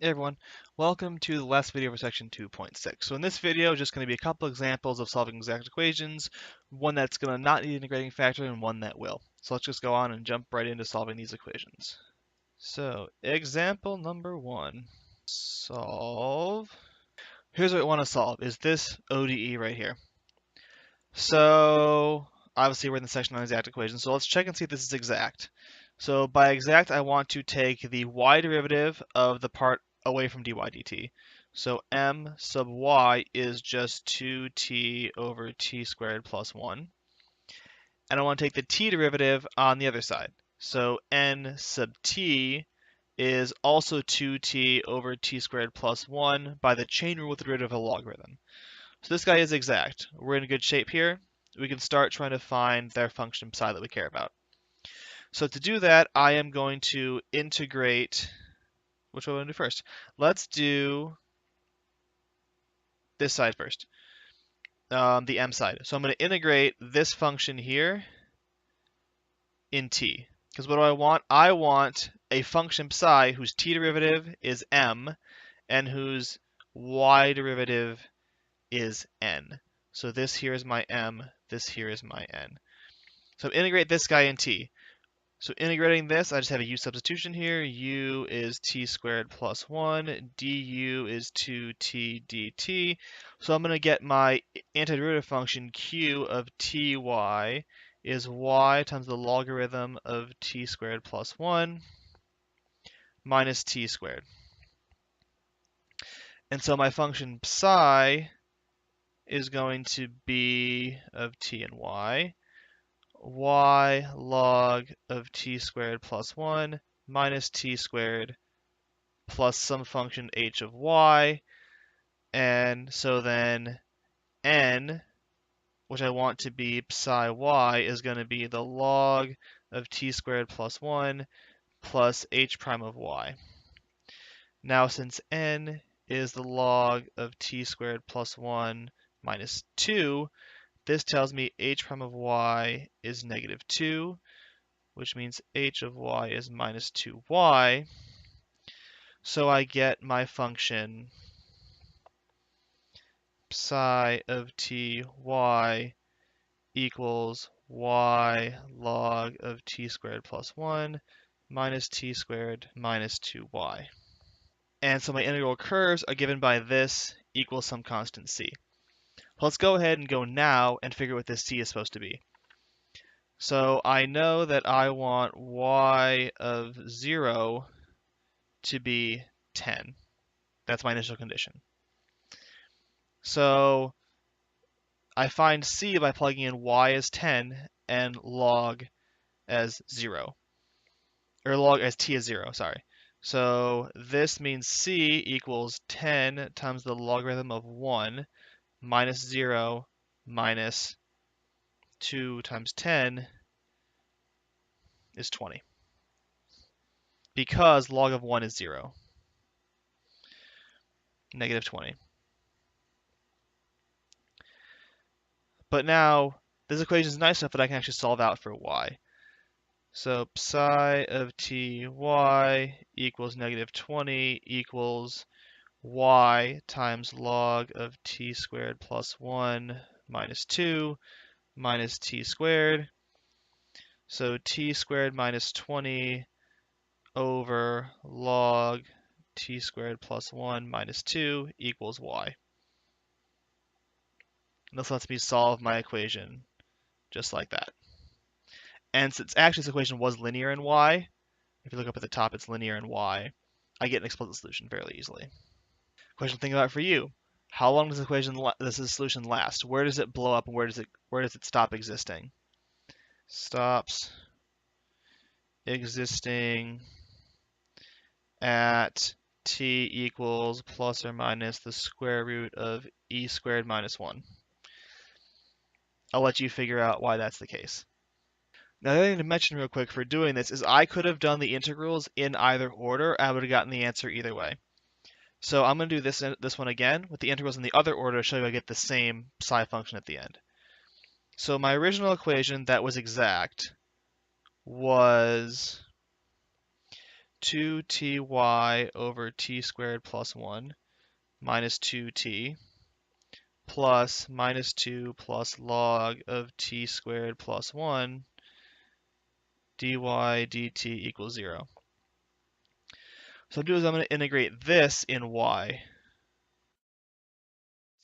Hey everyone, welcome to the last video for section 2.6. So in this video, just going to be a couple examples of solving exact equations, one that's going to not need an integrating factor and one that will. So let's just go on and jump right into solving these equations. So example number one, solve. Here's what we want to solve, is this ODE right here. So obviously we're in the section on exact equations, so let's check and see if this is exact. So by exact, I want to take the y derivative of the part away from dy dt. So m sub y is just 2t over t squared plus 1. And I want to take the t derivative on the other side. So n sub t is also 2t over t squared plus 1 by the chain rule with the derivative of a logarithm. So this guy is exact. We're in good shape here. We can start trying to find their function psi that we care about. So to do that, I am going to integrate. Which one do I want to do first? Let's do this side first, the m side. So I'm going to integrate this function here in t. Because what do I want? I want a function psi whose t derivative is m and whose y derivative is n. So this here is my m, this here is my n. So integrate this guy in t. So integrating this, I just have a u substitution here. U is t squared plus 1. Du is 2t dt. So I'm going to get my antiderivative function q of ty is y times the logarithm of t squared plus 1 minus t squared. And so my function psi is going to be of t and y log of t squared plus 1 minus t squared plus some function h of y. And so then n, which I want to be psi y, is going to be the log of t squared plus 1 plus h prime of y. Now since n is the log of t squared plus 1 minus 2, this tells me h prime of y is negative 2, which means h of y is minus 2y. So I get my function psi of t y equals y log of t squared plus 1 minus t squared minus 2y. And so my integral curves are given by this equals some constant c. Let's go ahead and go now and figure what this c is supposed to be. So I know that I want y of 0 to be 10. That's my initial condition. So I find c by plugging in y as 10 and log as 0. Or log as t as 0, sorry. So this means c equals 10 times the logarithm of 1 minus 0 minus 2 times 10 is 20. Because log of 1 is 0. Negative 20. But now, this equation is nice enough that I can actually solve out for y. So psi of ty equals negative 20 equals y times log of t squared plus 1 minus 2 minus t squared. So t squared minus 20 over log t squared plus 1 minus 2 equals y. And this lets me solve my equation just like that. And since actually this equation was linear in y, if you look up at the top, it's linear in y, I get an explicit solution fairly easily. Question to think about for you. How long does this solution last? Where does it blow up and where does it stop existing? Stops existing at t equals plus or minus the square root of e squared minus 1. I'll let you figure out why that's the case. Now, the other thing to mention real quick for doing this is I could have done the integrals in either order. I would have gotten the answer either way. So I'm going to do this one again with the integrals in the other order to show you I get the same psi function at the end. So my original equation that was exact was 2ty over t squared plus 1 minus 2t plus minus 2 plus log of t squared plus 1 dy dt equals 0. So what I'm doing is I'm going to integrate this in y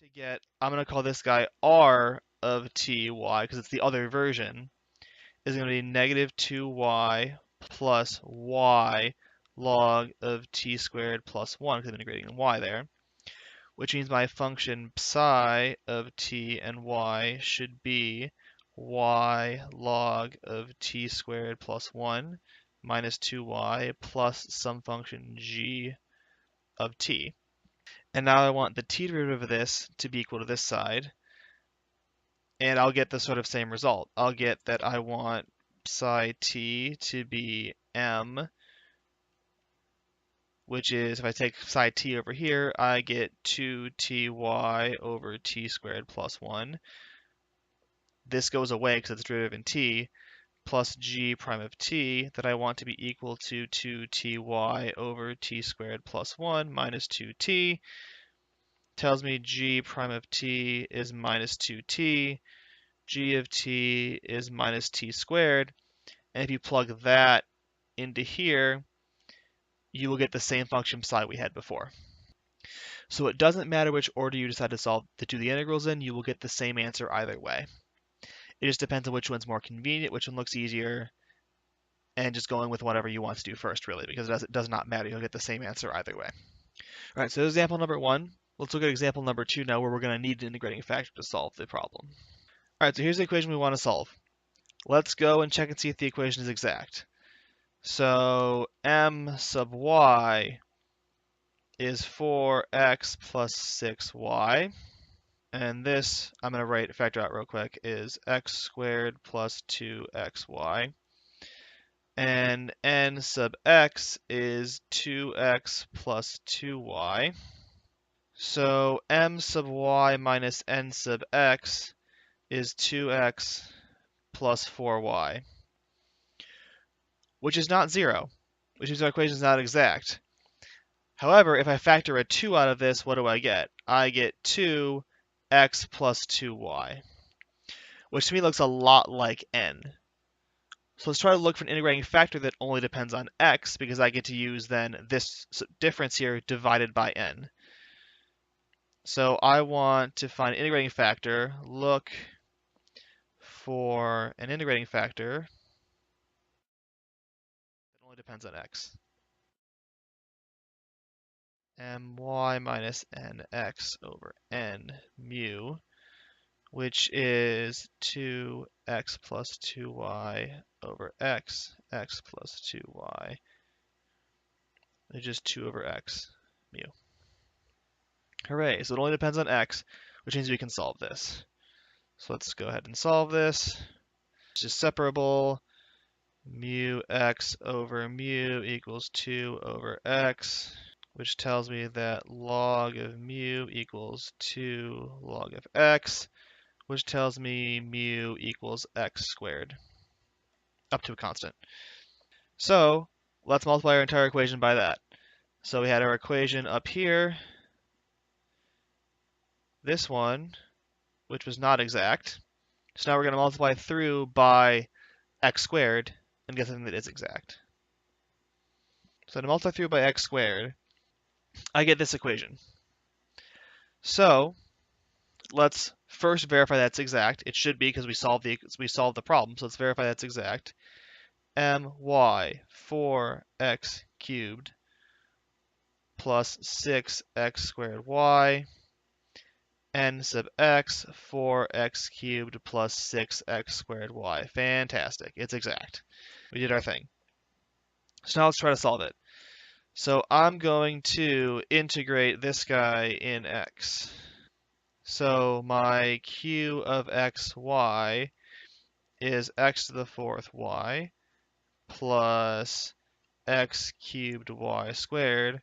to get, I'm going to call this guy r of ty, because it's the other version, is going to be negative 2y plus y log of t squared plus 1, because I'm integrating y there, which means my function psi of t and y should be y log of t squared plus 1 minus 2y plus some function g of t. And now I want the t derivative of this to be equal to this side, and I'll get the sort of same result. I'll get that I want psi t to be m, which is, if I take psi t over here, I get 2ty over t squared plus 1. This goes away because it's derivative in t, plus g prime of t that I want to be equal to 2ty over t squared plus 1 minus 2t. Tells me g prime of t is minus 2t, g of t is minus t squared, and if you plug that into here, you will get the same function psi we had before. So it doesn't matter which order you decide to do the integrals in, you will get the same answer either way. It just depends on which one's more convenient, which one looks easier, and just going with whatever you want to do first, really, because it does not matter. You'll get the same answer either way. All right, so example number 1. Let's look at example number 2 now, where we're going to need an integrating factor to solve the problem. All right, so here's the equation we want to solve. Let's go and check and see if the equation is exact. So m sub y is 4x plus 6y. And this, I'm going to factor out real quick, is x squared plus 2xy. And n sub x is 2x plus 2y. So m sub y minus n sub x is 2x plus 4y, which is not 0, which means our equation is not exact. However, if I factor a 2 out of this, what do I get? I get 2x plus 2y, which to me looks a lot like n. So let's try to look for an integrating factor that only depends on x, because I get to use then this difference here divided by n. So I want to find an integrating factor, look for an integrating factor that only depends on x. My minus nx over n mu, which is 2x plus 2y over x plus 2y, which is 2 over x mu. Hooray, so it only depends on x, which means we can solve this. So let's go ahead and solve this. It's just separable. Mu x over mu equals 2 over x, which tells me that log of mu equals 2 log of x, which tells me mu equals x squared, up to a constant. So let's multiply our entire equation by that. So we had our equation up here, this one, which was not exact. So now we're going to multiply through by x squared and get something that is exact. So to multiply through by x squared, I get this equation. So let's first verify that's exact. It should be, because we solved the problem. So let's verify that's exact. My 4x cubed plus 6x squared y, n sub x 4x cubed plus 6x squared y. Fantastic. It's exact. We did our thing. So now let's try to solve it. So I'm going to integrate this guy in x. So my q of xy is x to the 4th y plus x cubed y squared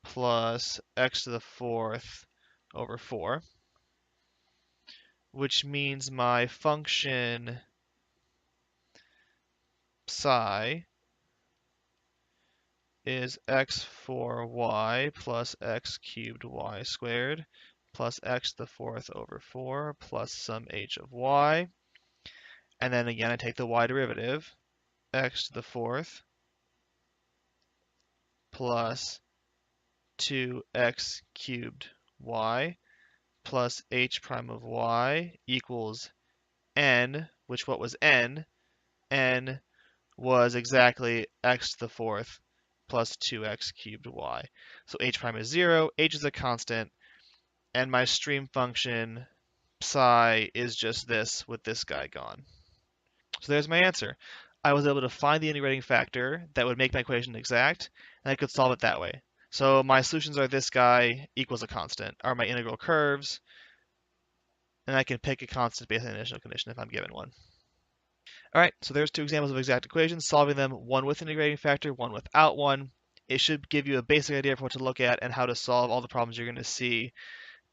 plus x to the 4th over 4, which means my function psi is x for y plus x cubed y squared plus x to the fourth over 4 plus some h of y. And then again, I take the y derivative, x to the fourth plus 2x cubed y plus h prime of y equals n, which what was n? N was exactly x to the fourth plus 2x cubed y. So h prime is 0, h is a constant, and my stream function psi is just this with this guy gone. So there's my answer. I was able to find the integrating factor that would make my equation exact, and I could solve it that way. So my solutions are this guy equals a constant, are my integral curves, and I can pick a constant based on the initial condition if I'm given one. All right, so there's two examples of exact equations, solving them, one with integrating factor, one without one. It should give you a basic idea for what to look at and how to solve all the problems you're going to see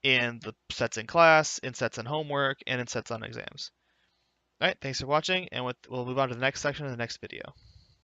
in the sets in class, in sets on homework, and in sets on exams. All right, thanks for watching, and we'll move on to the next section in the next video.